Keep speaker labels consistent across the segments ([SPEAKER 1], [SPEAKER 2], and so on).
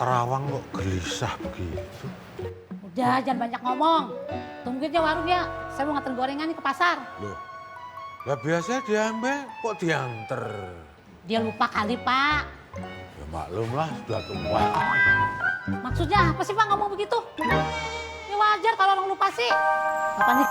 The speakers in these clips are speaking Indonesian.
[SPEAKER 1] Terawang kok gelisah begitu.
[SPEAKER 2] Udah, jangan banyak ngomong. Tungguin aja warung ya. Saya mau nganter gorengan nih ke pasar.
[SPEAKER 1] Loh, lah biasa diambil kok diantar.
[SPEAKER 2] Dia lupa kali, Pak.
[SPEAKER 1] Ya maklum lah, sudah tua.
[SPEAKER 2] Maksudnya apa sih, Pak, ngomong begitu? Ini wajar kalau orang lupa sih. Apa nih?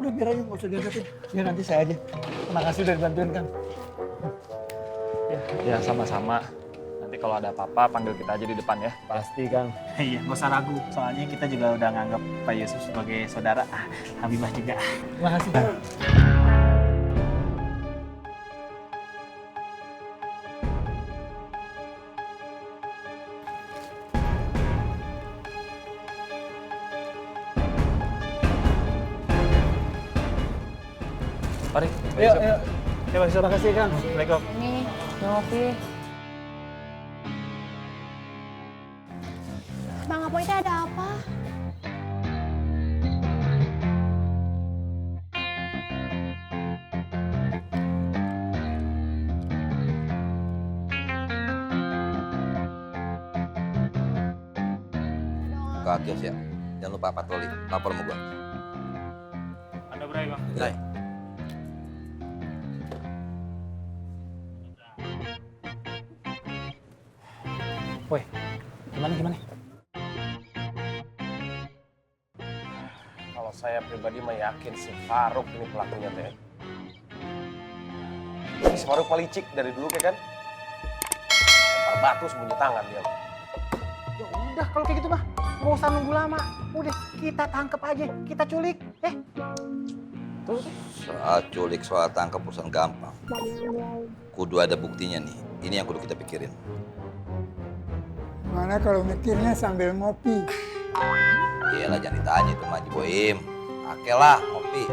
[SPEAKER 3] Udah biar aja, nggak usah diangkatin. Biar nanti saya aja. Terima kasih udah dibantuin, Kang.
[SPEAKER 4] Ya sama-sama. Nanti kalau ada apa-apa panggil kita aja di depan ya.
[SPEAKER 3] Pasti, Kang. Iya, nggak usah ragu. Soalnya kita juga udah nganggap Pak Yusuf sebagai saudara. Habibah juga. Terima kasih.
[SPEAKER 4] Mari.
[SPEAKER 3] Ayo. Ya, Pak Yusuf. Terima kasih, Kang. Assalamualaikum.
[SPEAKER 2] Ini, Novi.
[SPEAKER 5] Bang Apoy itu ada apa?
[SPEAKER 6] Ke kios ya. Jangan lupa patroli. Lapor sama gua.
[SPEAKER 4] Ada berapa, Bang?
[SPEAKER 6] Nilai.
[SPEAKER 3] Woi, gimana?
[SPEAKER 7] Kalau saya pribadi meyakin si Faruk ini pelakunya teh. Ini si Faruk pelicik dari dulu kan? Lempar batu sembunyi tangan dia.
[SPEAKER 3] Ya udah, kalau kayak gitu mah nggak usah nunggu lama. Udah, kita tangkep aja, kita culik. Terus?
[SPEAKER 6] Soal culik, soal tangkap urusan gampang. Kudu ada buktinya nih. Ini yang kudu kita pikirin.
[SPEAKER 8] Mana kalau mikirnya sambil ngopi.
[SPEAKER 6] Iyalah jangan ditanya itu Maji Boim. Oke lah, ngopi.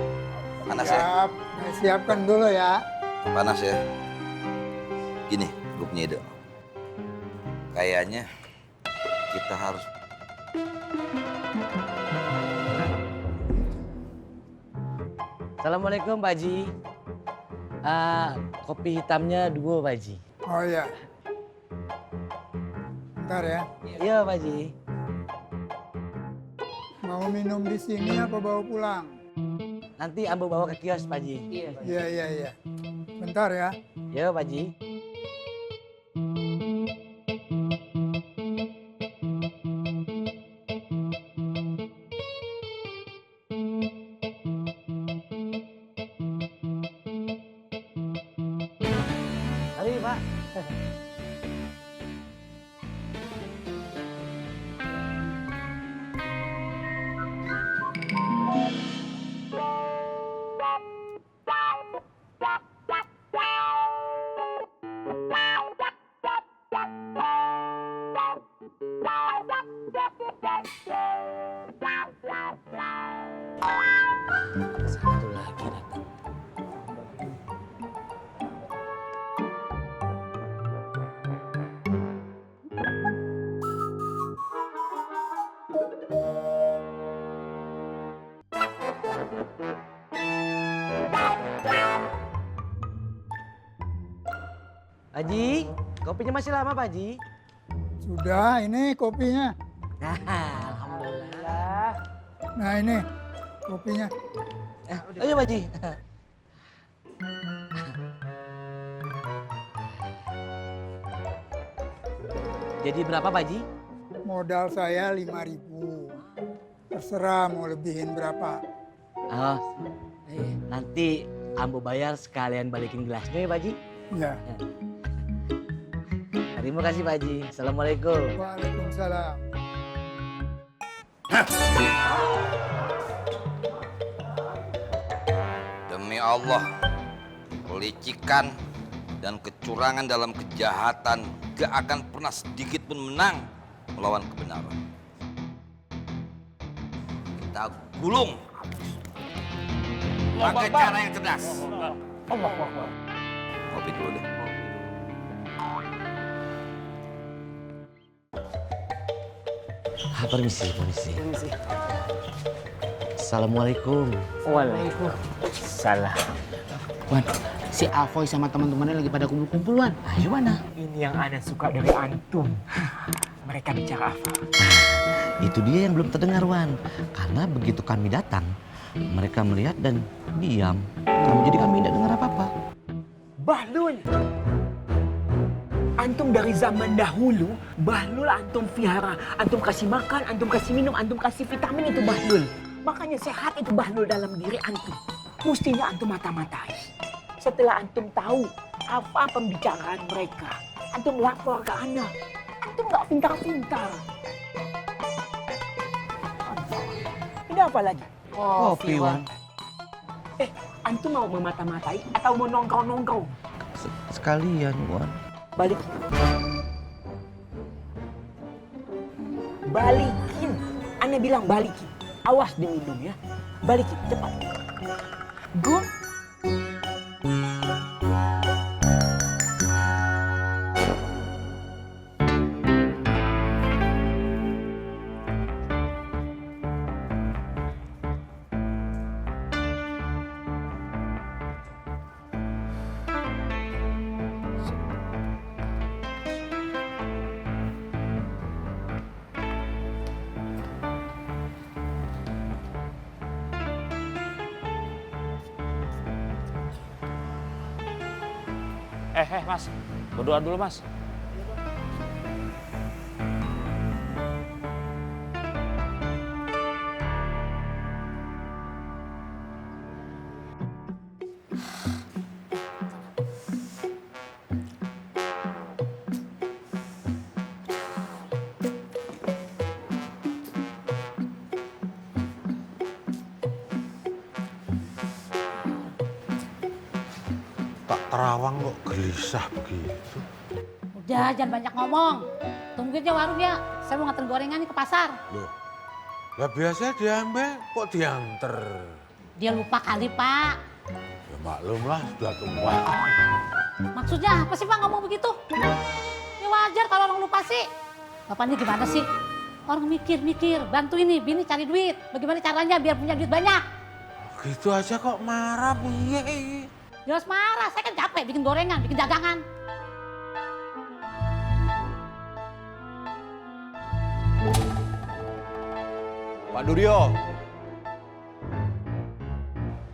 [SPEAKER 6] Panas ya?
[SPEAKER 8] Siap, siapkan dulu ya.
[SPEAKER 6] Panas ya? Gini, gue punya ide. Kayaknya kita harus...
[SPEAKER 9] Assalamualaikum Pak Haji. Kopi hitamnya 2 Pak Haji.
[SPEAKER 8] Oh ya. Bentar ya.
[SPEAKER 9] Iya Pak Haji.
[SPEAKER 8] Mau minum di sini apa bawa pulang?
[SPEAKER 9] Nanti Ambo bawa ke kios Pak Haji.
[SPEAKER 8] Iya. Bentar ya.
[SPEAKER 9] Iya Pak Haji. Mari Pak. Satu lagi datang. Haji, kopinya masih lama Pak Haji?
[SPEAKER 8] Sudah, ini kopinya.
[SPEAKER 9] Alhamdulillah.
[SPEAKER 8] Nah ini kopinya.
[SPEAKER 9] Ayo Pak Haji. Jadi berapa Pak Haji?
[SPEAKER 8] Modal saya 5.000. Terserah mau lebihin berapa.
[SPEAKER 9] Oh, nanti Ambo bayar sekalian balikin gelasnya ya Pak Haji.
[SPEAKER 8] Ya.
[SPEAKER 9] Terima kasih Pak Haji. Assalamualaikum.
[SPEAKER 8] Waalaikumsalam.
[SPEAKER 6] Demi Allah, pelicikan dan kecurangan dalam kejahatan gak akan pernah sedikit pun menang melawan kebenaran. Kita gulung habis. Pakai cara yang cerdas. Ngopi dulu deh.
[SPEAKER 9] Permisi. Assalamualaikum.
[SPEAKER 5] Waalaikumsalam.
[SPEAKER 3] Wan, si Alfoy sama teman-temannya lagi pada kumpul-kumpul, Wan. Ayo, mana?
[SPEAKER 5] Ini yang ana suka dari antum. Mereka bicara apa?
[SPEAKER 9] Itu dia yang belum terdengar, Wan. Karena begitu kami datang, mereka melihat dan diam. Jadi kami tidak dengar apa-apa.
[SPEAKER 5] Bahlul. Antum dari zaman dahulu, Bahlul antum vihara. Antum kasih makan, antum kasih minum, antum kasih vitamin, itu Bahlul. Makanya sehat itu Bahlul dalam diri antum. Mestinya antum mata-matai. Setelah antum tahu apa pembicaraan mereka, antum lapor ke ana. Antum nggak pintar-pintar. Ini apa lagi?
[SPEAKER 9] Kopi, Wan.
[SPEAKER 5] Antum mau memata-matai atau mau nongkrong-nongkrong?
[SPEAKER 9] Sekalian, Wan.
[SPEAKER 5] Balikin. Balikin. Ana bilang balikin. Awas diminum ya. Balikin, cepat. Go.
[SPEAKER 4] Mas, berdoa dulu mas.
[SPEAKER 1] Terawang kok gelisah begitu.
[SPEAKER 2] Udah, jangan banyak ngomong. Tungguin aja warung ya. Saya mau nganter gorengan nih ke pasar.
[SPEAKER 1] Loh, lah biasanya diambil kok diantar.
[SPEAKER 2] Dia lupa kali, Pak.
[SPEAKER 1] Ya maklum lah, sudah tua.
[SPEAKER 2] Maksudnya apa sih Pak ngomong begitu? Ya wajar kalau orang lupa sih. Bapak ini gimana sih? Orang mikir-mikir, bantu ini, bini cari duit. Bagaimana caranya biar punya duit banyak?
[SPEAKER 1] Gitu aja kok marah, piye?
[SPEAKER 2] Jelas marah, saya kan capek bikin gorengan, bikin dagangan.
[SPEAKER 10] Pak Duryo,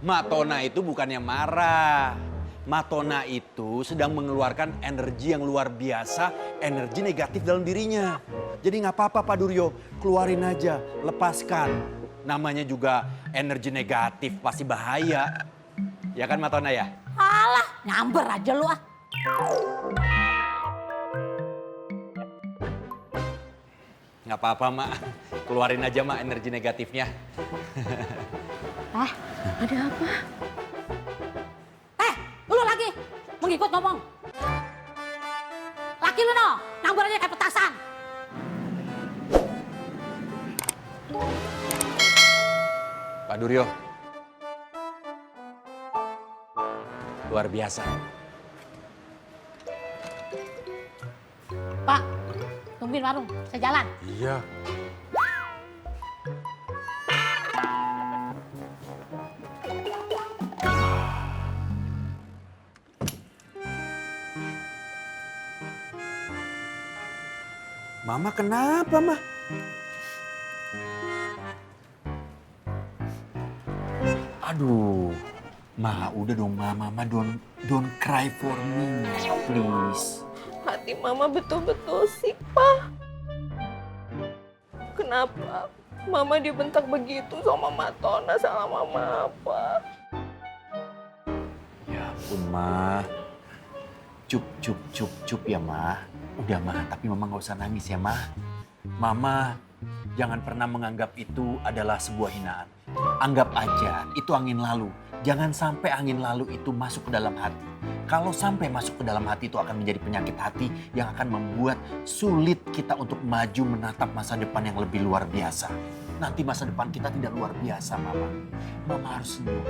[SPEAKER 10] Mak Tona itu bukannya marah. Mak Tona itu sedang mengeluarkan energi yang luar biasa, energi negatif dalam dirinya. Jadi nggak apa-apa Pak Duryo, keluarin aja, lepaskan. Namanya juga energi negatif, pasti bahaya. Ya kan Mak Tona ya?
[SPEAKER 2] Alah, nyamber aja lu ah.
[SPEAKER 10] Nggak apa-apa Mak, keluarin aja Mak energi negatifnya.
[SPEAKER 2] Ah, ada apa? Lu lagi mengikut ngomong. Laki lu no, nyamber aja kayak petasan.
[SPEAKER 10] Pak Duryo, luar biasa.
[SPEAKER 2] Pak, tungguin warung, saya jalan.
[SPEAKER 1] Iya.
[SPEAKER 10] Mama kenapa, Mah? Aduh, Ma, udah dong, Mama don't cry for me, please.
[SPEAKER 11] Hati Mama betul-betul sick, Pak. Kenapa Mama dibentak begitu sama Mak Tona, salah Mama apa?
[SPEAKER 10] Ya ampun, Ma. Cup ya, Ma. Udah, Ma, tapi Mama nggak usah nangis ya, Ma. Mama jangan pernah menganggap itu adalah sebuah hinaan. Anggap aja itu angin lalu. Jangan sampai angin lalu itu masuk ke dalam hati. Kalau sampai masuk ke dalam hati itu akan menjadi penyakit hati yang akan membuat sulit kita untuk maju menatap masa depan yang lebih luar biasa. Nanti masa depan kita tidak luar biasa, Mama. Mama harus senyum.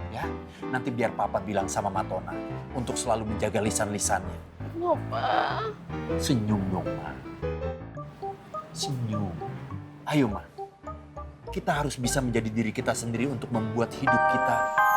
[SPEAKER 10] Ya, nanti biar Papa bilang sama Matona untuk selalu menjaga lisan-lisannya.
[SPEAKER 11] Papa.
[SPEAKER 10] Senyum dong, Ma. senyum. Ayo Ma, kita harus bisa menjadi diri kita sendiri untuk membuat hidup kita